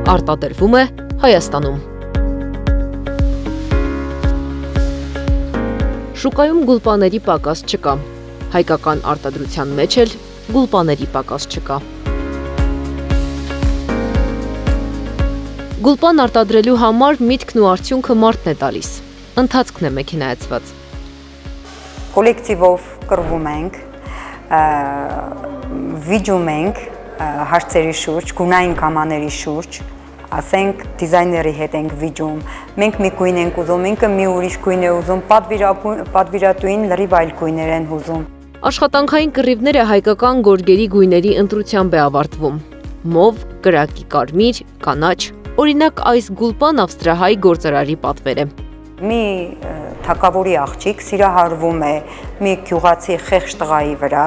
արտադրվում է Հայաստանում։ Շուկայում գուլպաների պակաս չկա, հայկական արտադրության մեջ էլ գուլպաների պակաս չկա։ Գուլպան արտադրելու համար միտքն ու արդյունքը մարդն է տալիս, ընթացքն է մեքենայացված։ Կոլեկտիվով կռվում ենք, վիճում ենք հարցերի շուրջ, գունային կամաների շուրջ, ասենք դիզայների հետ ենք վիճում, մենք մի գույն ենք ուզում, ինքը մի ուրիշ գույն է ուզում, պատվիրատուին լրիվ այլ գույներ են ուզում։ Աշխատանքային կռիվները հայկական գորգերի գույների ընտրությամբ է ավարտվում։ Մով, կրակի կարմիր, կանաչ, օրինակ այս գուլպան ավստրահայ գործարարի պատվեր է։ Մի թակավորի աղջիկ սիրահարվում է մի գյուղացի խեղճ տղայի վրա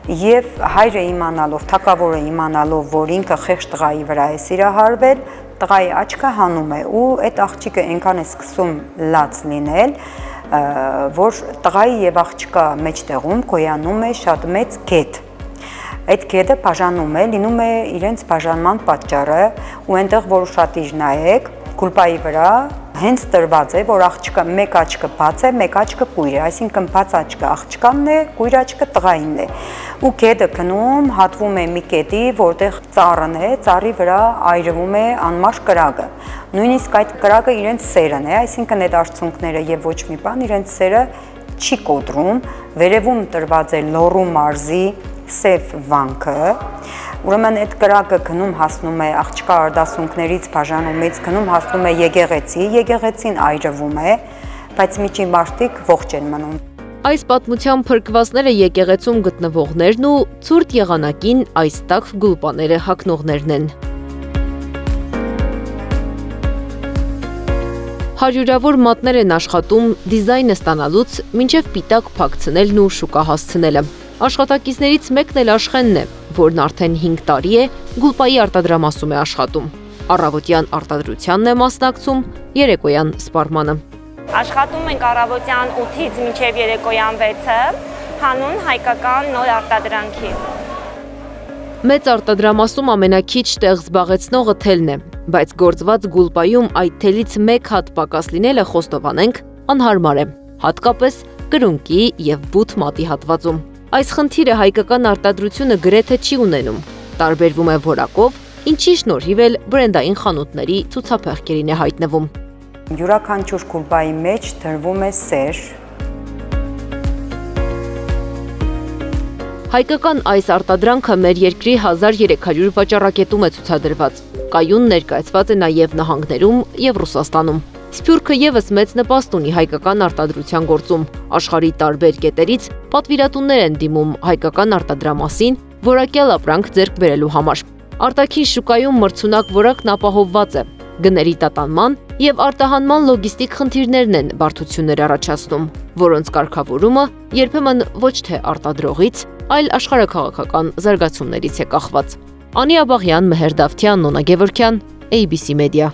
եւ հայրը իմանալով, թակավորը իմանալով, որ ինքը խեղճ տղայի վրա է սիրահարվել, տղայի աչքը հանում է ու այդ աղջիկը այնքան է սկսում լաց լինել, որ տղայի եւ աղջկա մեջտեղում գոյանում է շատ մեծ գետ։ Այդ գետը բաժանում է, լինում է իրենց բաժանման պատճառը ու այնտեղ որ ուշադիր նայեք, գուլպայի վրա հենց տրված է, որ աղջկա մեկ աչքը բաց է, մեկ աչքը կույր է, այսինքն բաց աչքը աղջկանն է, կույր աչքը տղային է։ Ու գետը գնում, հատվում է մի կետի, որտեղ ծառն է, ծառի վրա այրվում է անմար կրակը։ Նույնիսկ այդ կրակը իրենց սերն է, այսինքն այդ արցունքները եւ ոչ մի բան իրենց սերը չի կոտրում, վերևում տրված է լոռու մարզի սև վանքը, ուրեմն այդ կրակը գնում հասնում է աղջկա արդասունքներից բաժանումից, գնում հասնում է եկեղեցի, եկեղեցին այրվում է, բայց միջի մարդիկ ողջ են մնում։ Այս պատմության փրկվածները եկեղեցում գտնվողներն ու ցուրտ եղանակին այս տաք գուլպաները հագնողներն են։ Հարյուրավոր մատներ են աշխատում դիզայնը ստանալուց մինչև պիտակ փակցնելն ու շուկա հասցնելը։ Աշխատակիցներից մեկն էլ Աշխենն է, որն արդեն 5 տարի է գուլպայի արտադրամասում է աշխատում։ Առավոտյան արտադրությանն է մասնակցում, երեկոյան սպառմանը։ Աշխատում ենք առավոտյան 8-ից մինչև երեկոյան 6-ը, հանուն հայկական նոր արտադրանքի։ Մեծ արտադրամասում ամենաքիչ տեղ զբաղեցնողը թելն է, բայց գործված գուլպայում այդ թելից մեկ հատ պակաս լինելը խոստովանենք անհարմար է, հատկապես կրունկի եւ բութ մատի հատվածում։ Այս խնդիրը հայկական արտադրությունը գրեթե չի ունենում, տարբերվում է որակով, ինչի շնորհիվ էլ բրենդային խանութների ցուցափեղկերին է հայտնվում։ Յուրաքանչյուր գուլպայի մեջ դրվում է սեր։ Հայկական այս արտադրանքը մեր երկրի 1300 վաճառակետում է ցուցադրված։ Կայուն ներկայացված է նաև նահանգներում եւ Ռուսաստանում։ Սփյուռքը եւս մեծ նպաստ ունի հայկական արտադրության գործում։ Աշխարհի տարբեր կետերից պատվիրատուներ են դիմում հայկական արտադրամասին որակյալ ապրանք ձեռք բերելու համար։ Արտաքին շուկայում մրցունակ որակն ապահովված է։ Գների տատանման եւ արտահանման լոգիստիկ խնդիրներն են բարդություններ առաջացնում, որոնց կարգավորումը երբեմն ոչ թե արտադրողից, այլ աշխարհաքաղաքական զարգացումներից է կախված։ Անի Աբաղյան, Մեհեր Դավթյան, Նոնա Գևորգյան, ABC Media։